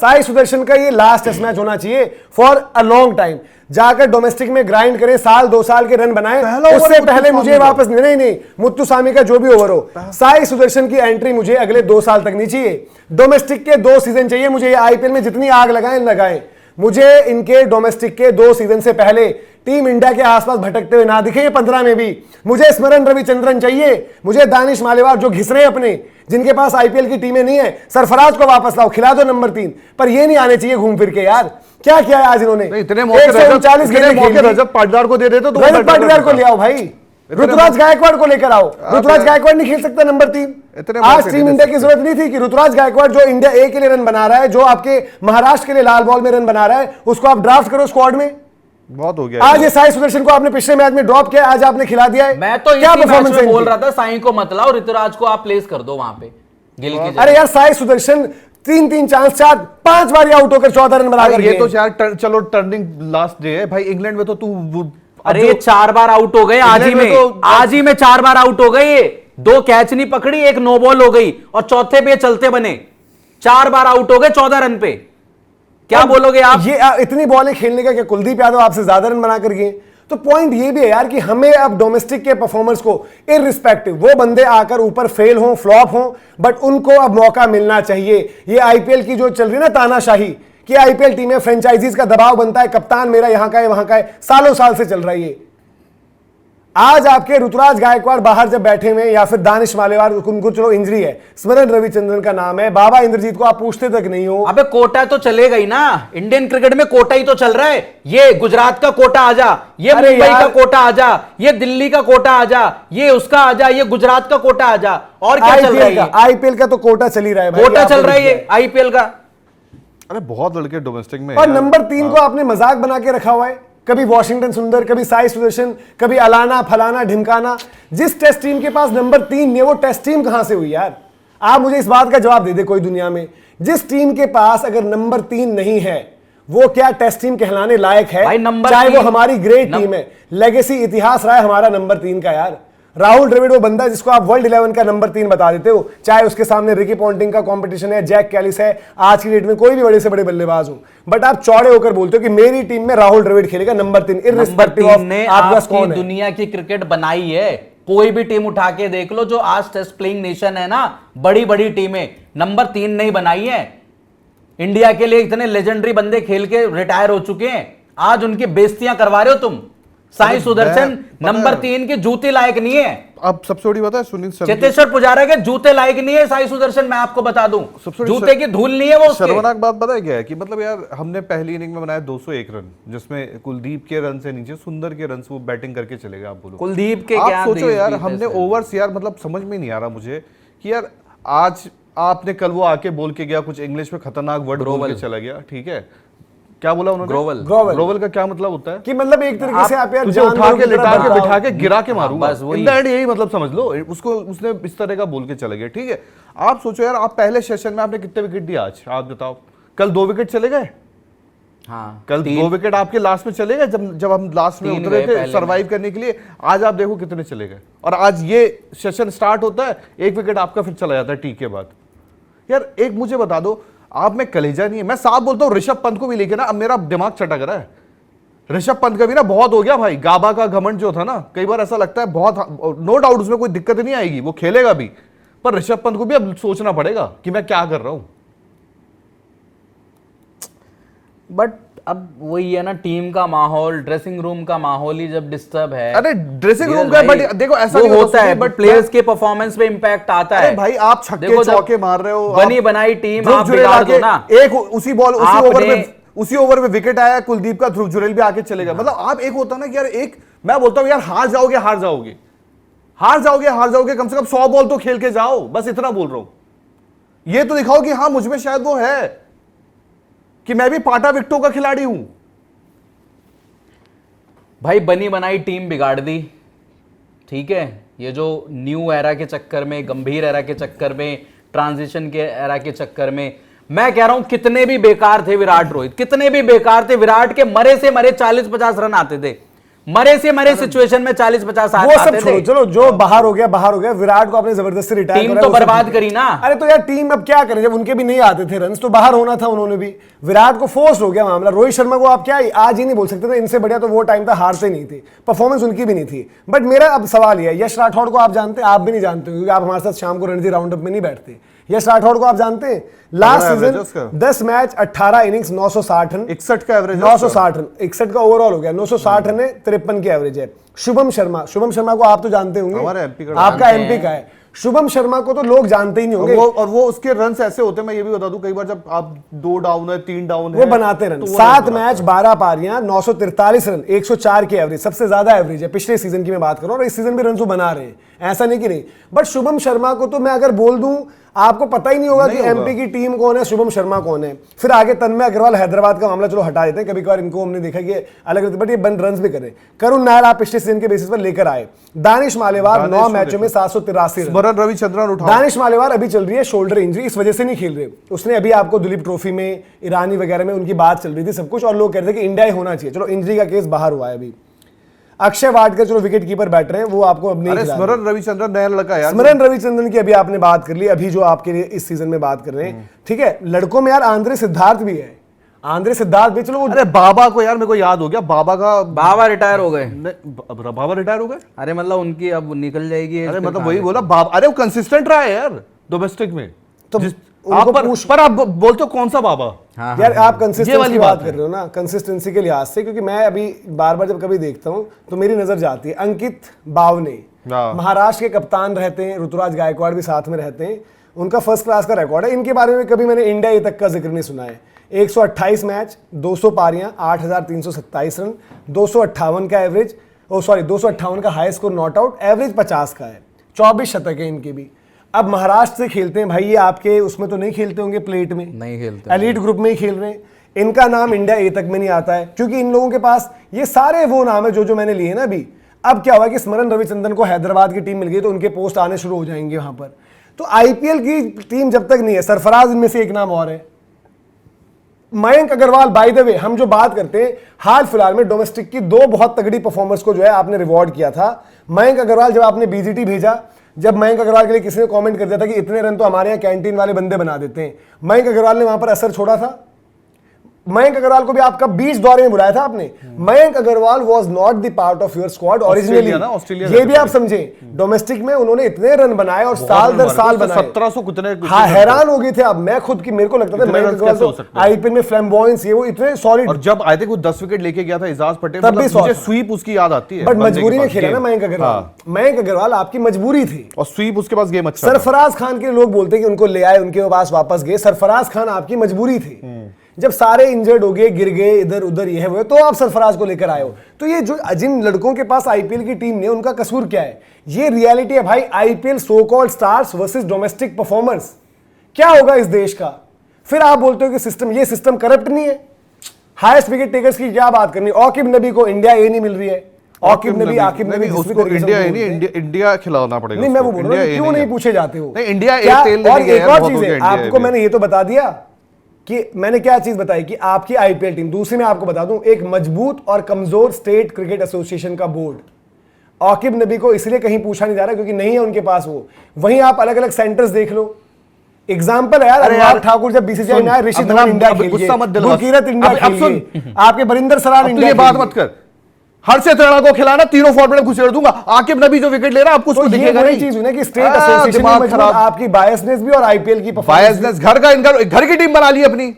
साई सुदर्शन का ये last test match होना चाहिए फॉर अ लॉन्ग टाइम। जाकर डोमेस्टिक में ग्राइंड करें, साल 2 साल के रन बनाएं, उससे पहले मुझे वापस नहीं मुत्तुस्वामी का जो भी ओवर हो, साई सुदर्शन की एंट्री मुझे अगले 2 साल तक नहीं चाहिए। डोमेस्टिक के 2 सीजन चाहिए मुझे। आईपीएल में जितनी आग लगाएं, मुझे इनके डोमेस्टिक के 2 सीजन से पहले टीम इंडिया के आसपास भटकते हुए ना दिखे 15 में भी। मुझे स्मरण रविचंद्रन चाहिए, मुझे दानिश मालेवार जो घिस रहे हैं अपने, जिनके पास आईपीएल की टीमें नहीं है, सरफराज को वापस लाओ, खिला दो नंबर 3, पर ये नहीं आने चाहिए घूम फिर के यार। क्या किया है आज इन्होंने? इतने मौके रजत पाटीदार को दे देते तो रजत पाटीदार को ले आओ भाई, ऋतुराज गायकवाड़ को लेकर आओ। ऋतुराज गायकवाड़ नहीं खेल सकता नंबर 3। आज टीम इंडिया की जरूरत नहीं थी कि ऋतुराज गायकवाड़ जो इंडिया ए के लिए रन बना रहा है, जो आपके महाराष्ट्र के लिए लाल बॉल में रन बना रहा है, उसको आप ड्राफ्ट करो स्क्वाड में। बहुत हो गया। आज ये साई सुदर्शन को आपने पिछले मैच में ड्रॉप किया, आज आपने खिला दिया है। मैं तो क्या परफॉर्मेंस बोल रहा था, साई को मत लाओ, ऋतुराज को आप प्लेस कर दो वहां पे गिल के। अरे यार साई सुदर्शन 3 चांस 4-5 बार आउट होकर 14 रन बना। ये तो यार चलो टर्निंग लास्ट डे है भाई। इंग्लैंड में तो तू अरे 4 बार आउट हो गए आज ही में, आज ही में 4 बार आउट हो गए। 2 कैच नहीं पकड़ी, 1 नो बॉल हो गई और चौथे पे चलते बने। 4 बार आउट हो गए 14 रन पे। क्या बोलोगे आप? ये इतनी बॉलें खेलने का क्या कुलदीप यादव आपसे ज्यादा रन बना कर गए? तो पॉइंट ये भी है यार कि हमें अब डोमेस्टिक के परफॉर्मेंस को इररिस्पेक्टिव, वो बंदे आकर ऊपर फेल हों, फ्लॉप हों, बट उनको अब मौका मिलना चाहिए। ये आईपीएल की जो चल रही है ना तानाशाही, कि आईपीएल टीमें फ्रेंचाइजीज का दबाव बनता है, कप्तान मेरा यहां का है वहां का है, सालों साल से चल रहा है ये। आज आपके ऋतुराज गायकवाड़ बाहर जब बैठे हुए, या फिर दानिश मालेवार, उनको चलो इंजरी है, स्मरण रविचंद्रन का नाम है, बाबा इंद्रजीत को आप पूछते तक नहीं हो। अबे कोटा तो चलेगा ही ना, इंडियन क्रिकेट में कोटा ही तो चल रहा है। ये गुजरात का कोटा आजा, ये मुंबई का कोटा आजा, ये दिल्ली का कोटा आजा, ये उसका आजा, ये गुजरात का कोटा आजा, और क्या चल रहा है? आईपीएल का तो कोटा चल ही रहा है भाई, कोटा चल रहा है आईपीएल का। अरे बहुत लड़के डोमेस्टिक में। और नंबर 3 को आपने मजाक बना के रखा हुआ है, कभी वॉशिंगटन सुंदर, कभी साई सुदर्शन, कभी अलाना फलाना ढिमकाना। जिस टेस्ट टीम के पास नंबर 3 नहीं है, वो टेस्ट टीम कहां से हुई यार? आप मुझे इस बात का जवाब दे दे कोई दुनिया में। जिस टीम के पास अगर नंबर 3 नहीं है, वो क्या टेस्ट टीम कहलाने लायक है? चाहे वो हमारी ग्रेट टीम है, लेगेसी इतिहास रहा है हमारा नंबर 3 का यार। राहुल द्रविड़ वो बंदा जिसको आप वर्ल्ड 11 का नंबर 3 बता देते हो, चाहे उसके सामने रिकी पॉन्टिंग का कंपटीशन है, जैक कैलिस है, आज की डेट में कोई भी बड़े से बड़े बल्लेबाज हो, बट आप चौड़े होकर बोलते हो कि मेरी टीम में राहुल द्रविड़ खेलेगा नंबर 3। इर्रिस्पेक्टिव ऑफ आपकी दुनिया की क्रिकेट बनाई है। कोई भी टीम उठा के देख लो जो आज टेस्ट प्लेइंग नेशन है ना, बड़ी बड़ी टीमें नंबर 3 नहीं बनाई है। इंडिया के लिए इतने लेजेंडरी बंदे खेल के रिटायर हो चुके हैं, आज उनकी बेइज्जतियां करवा रहे हो तुम। साई सुदर्शन नंबर 3 के जूते लायक नहीं है। अब सबसे बड़ी बात है, सुनील चेतेश्वर पुजारा के जूते लायक नहीं है साई सुदर्शन, मैं आपको बता दूं। जूते की धूल नहीं है वो। शर्मनाक बात पता है क्या है कि मतलब यार हमने पहली इनिंग में बनाया 201 रन, जिसमें कुलदीप के रन से नीचे सुंदर के रन से वो बैटिंग करके चले गए। आप बोलो कुलदीप के क्या? आप सोचो यार, हमने ओवर्स यार, मतलब समझ में नहीं आ रहा मुझे कि यार आज आपने कल वो आके बोल के गया कुछ इंग्लिश में खतरनाक वर्ड बोल के चला गया, ठीक है? क्या बोला उन्होंने? ग्रोवल का क्या मतलब होता है? कि मतलब एक तरीके से आप यार उठा के लिटा के बिठा के गिरा के मारूंगा, इन द एंड यही मतलब समझ लो। उसको उसने इस तरह का बोल के चले गए, ठीक है? आप सोचो यार, आप पहले सेशन में आपने कितने विकेट दिए आज? आप बताओ। कल 2 विकेट चले गए। हाँ, कल 2 विकेट आपके लास्ट में चले गए, जब हम लास्ट में उतरे थे सर्वाइव करने के लिए। आज आप देखो कितने चले गए, और आज ये सेशन स्टार्ट होता है 1 विकेट आपका फिर चला जाता है टी के बाद। यार एक मुझे बता दो, आप में कलेजा नहीं है? मैं साफ बोलता हूं, ऋषभ पंत को भी लेके ना अब मेरा दिमाग चटक रहा है। ऋषभ पंत का भी ना बहुत हो गया भाई। गाबा का घमंड जो था ना, कई बार ऐसा लगता है बहुत, नो डाउट उसमें कोई दिक्कत नहीं आएगी, वो खेलेगा भी, पर ऋषभ पंत को भी अब सोचना पड़ेगा कि मैं क्या कर रहा हूं। बट अब वही है ना, टीम का माहौल, ड्रेसिंग रूम का माहौल ही जब डिस्टर्ब है। अरे ड्रेसिंग रूम का बट देखो ऐसा नहीं होता है, बट प्लेयर्स के परफॉर्मेंस पे इंपैक्ट आता है। अरे भाई आप छक्के चौके मार रहे हो, बनी बनाई टीम आप बिगाड़ दो ना। एक उसी ओवर में विकेट आया कुलदीप का, ध्रुव जुरेल भी आके चलेगा। मतलब आप एक होता ना कि यार एक, मैं बोलता हूं यार हार जाओगे हार जाओगे हार जाओगे हार जाओगे, कम से कम 100 बॉल तो खेल के जाओ, बस इतना बोल रहा हूं। ये तो दिखाओ कि हाँ मुझमें शायद वो है कि मैं भी पाटा विकेटों का खिलाड़ी हूं। भाई बनी बनाई टीम बिगाड़ दी, ठीक है? ये जो न्यू एरा के चक्कर में, गंभीर एरा के चक्कर में, ट्रांजिशन के एरा के चक्कर में, मैं कह रहा हूं कितने भी बेकार थे विराट रोहित, कितने भी बेकार थे। विराट के मरे से मरे 40-50 रन आते थे, मरे से मरे सिचुएशन में 40-50 वो सब आते छोड़ो, थे। चलो जो बाहर हो गया। विराट को आपने जबरदस्ती रिटायर टीम करा, तो वो सब बर्बाद ठीक है। करी ना। अरे तो यार टीम अब क्या करें, जब उनके भी नहीं आते थे रन तो बाहर होना था उन्होंने भी। विराट को फोर्स हो गया मामला। रोहित शर्मा को आप क्या आज ही नहीं बोल सकते थे इनसे बढ़िया तो वो टाइम था, हारते नहीं थे, परफॉर्मेंस उनकी भी नहीं थी। बट मेरा अब सवाल यह है, यश राठौड़ को आप जानते हैं? आप भी नहीं जानते क्योंकि आप हमारे साथ शाम को रणजी राउंड अप में नहीं बैठते। यश राठौड़ को आप जानते हैं? Last season 10 match 18 innings 960 run, 61 का एवरेज, 960 रन, 61 का ओवरऑल हो गया, 960 रन है, 53 की एवरेज है। शुभम शर्मा को आप तो जानते होंगे, हमारे MP का, आपका एमपी का है। शुभम शर्मा को तो लोग जानते ही नहीं होंगे। वो उसके रन्स ऐसे होते हैं, मैं ये भी बता दूं, कई बार जब आप 2 डाउन है 3 डाउन है वो बनाते रन, तो वो 7 रन मैच 12 पारियां, 943 रन, 104 की एवरेज, सबसे ज्यादा एवरेज है पिछले सीजन की मैं बात कर रहा हूं। और इस सीजन भी रन बना रहे हैं, ऐसा नहीं कि नहीं। बट शुभम शर्मा को तो मैं अगर बोल दूं आपको पता ही नहीं होगा कि एमपी की टीम कौन है, शुभम शर्मा कौन है। फिर आगे तन्मय अग्रवाल, हैदराबाद का मामला चलो हटा देते हैं, कभी कभार इनको हमने देखा कि अलग अलग, बट ये बन रन भी करे। करुण नायर आप पिछले सीजन के बेसिस पर लेकर आए। दानिश मालेवार 9 मैचों में 783 रन। स्मरण रविचंद्रन उठाओ। दानिश मालेवार अभी चल रही है शोल्डर इंजरी, इस वजह से नहीं खेल रहे। उसने अभी आपको दुलीप ट्रॉफी में, ईरानी वगैरह में उनकी बात चल रही थी सब कुछ, और लोग कहते थे कि इंडिया ही होना चाहिए। चलो इंजरी का केस बाहर हुआ है अभी। अक्षय वाडकर चलो विकेट कीपर बैठ रहे हैं, वो आपको अब नहीं खिला रहे। स्मरण रविचंद्रन नया लड़का यार, स्मरण रविचंद्रन की अभी आपने बात कर ली, अभी जो आपके लिए इस सीजन में बात कर रहे हैं, ठीक है। लड़कों में यार आंद्रे सिद्धार्थ भी है, आंद्रे सिद्धार्थ भी, चलो वो अरे बाबा को यार मेरे को याद हो गया, बाबा रिटायर हो गए। बाबा रिटायर हो गए। अरे मतलब उनकी अब निकल जाएगी। अरे मतलब वही बोला बाबा, अरे वो कंसिस्टेंट रहा है यार डोमेस्टिक में। तो आप पर आप बोलते हो कौन सा बाबा? हाँ, यार आप कंसिस्टेंसी वाली की बात बात कर रहे हो ना, कंसिस्टेंसी के लिहाज से, क्योंकि मैं अभी बार बार जब कभी देखता हूं तो मेरी नजर जाती है अंकित बावने, महाराष्ट्र के कप्तान रहते हैं, ऋतुराज गायकवाड़ भी साथ में रहते हैं, उनका फर्स्ट क्लास का रिकॉर्ड है। इनके बारे में कभी मैंने इंडिया ए तक का जिक्र नहीं सुना है। 128 मैच, 200 पारियां, 8327 रन, 258 का एवरेज, 258 का high score not out, average 50 का है, 24 शतक है इनके भी। अब महाराष्ट्र से खेलते हैं भाई, ये आपके उसमें तो नहीं खेलते होंगे, प्लेट में नहीं खेलते, एलीट ग्रुप में ही खेल रहे हैं। इनका नाम इंडिया ए तक में नहीं आता है, क्योंकि इन लोगों के पास ये सारे वो नाम है जो मैंने लिए ना अभी। अब क्या हुआ कि स्मरण रविचंद्रन को हैदराबाद की टीम मिल गई तो उनके पोस्ट आने शुरू हो जाएंगे वहां पर। तो आईपीएल की टीम जब तक नहीं है, सरफराज इनमें से एक नाम और है, Mayank Agarwal. By the way हम जो बात करते हैं हाल फिलहाल में डोमेस्टिक की 2 बहुत तगड़ी परफॉर्मेंस को जो है आपने रिवॉर्ड किया था। मयंक अग्रवाल, जब आपने बीजीटी भेजा, जब मयंक अग्रवाल के लिए किसी ने कमेंट कर दिया था कि इतने रन तो हमारे यहाँ कैंटीन वाले बंदे बना देते हैं, मयंक अग्रवाल ने वहां पर असर छोड़ा था। मयंक अग्रवाल को भी आपका 20 दौरे में बुलाया था आपने। Mayank Agarwal was not the part of your squad originally, ये भी आप समझे। डोमेस्टिक में उन्होंने इतने रन बनाए और साल दर साल बनाए, 1700 कितने, हाँ हैरान हो गए थे आप। मैं खुद की, मेरे को लगता था मयंक अग्रवाल तो आईपीएल में फ्लैम्बॉयंस, ये वो इतने सॉलिड, और जब आई थिंक वो 10 विकेट लेके गया था इजाज पटेल, तब भी मुझे स्वीप उसकी याद आती है। बट मजबूरी में खेला ना मयंक अग्रवाल। मयंक अग्रवाल आपकी मजबूरी थी, और स्वीप उसके पास गेम अच्छा। सरफराज खान के लोग बोलते हैं कि उनको ले आए, उनके पास वापस गए। सरफराज खान आपकी मजबूरी थी, जब सारे इंजर्ड हो गए, गिर गए इधर उधर, ये है वो है, तो आप सरफराज को लेकर आए हो। तो ये जो जिन लड़कों के पास आईपीएल की टीम ने, उनका कसूर क्या है? ये रियलिटी है भाई। IPL so called stars versus domestic performers, क्या होगा इस देश का? फिर आप बोलते हो कि सिस्टम, ये सिस्टम करप्ट नहीं है? हाईएस्ट विकेट टेकर्स की क्या बात करनी? ऑकिब नबी को इंडिया ए नहीं मिल रही है, आकिब नबी उसको इंडिया खिलाना पड़ेगा। नहीं मैं वो बोल रहा हूं, क्यों नहीं पूछे जाते हो? इंडिया और एक और चीज है, आपको मैंने ये तो बता दिया कि मैंने क्या चीज बताई कि आपकी आईपीएल टीम, दूसरी मैं आपको बता दूं, एक मजबूत और कमजोर स्टेट क्रिकेट एसोसिएशन का बोर्ड। आकिब नबी को इसलिए कहीं पूछा नहीं जा रहा क्योंकि नहीं है उनके पास वो। वहीं आप अलग अलग सेंटर्स देख लो, एग्जाम्पल है यार। अनुराग ठाकुर जब बीसीसीआई में आए, ऋषि धवन इंडिया खेल गए, गुरकीरत इंडिया खेल गए, आपके बरिंदर सरार इंडिया। ये बात मत कर, हर्षित राणा को खिलाना, तीनों फॉर्मेट में घुसेड़ दूंगा। आकिब नबी जो विकेट ले रहा है आपको उसको दिखेगा नहीं। चीज है ना कि स्टेट एसोसिएशन में आपकी बायसनेस भी और आईपीएल की बायसनेस, घर की टीम बना ली अपनी।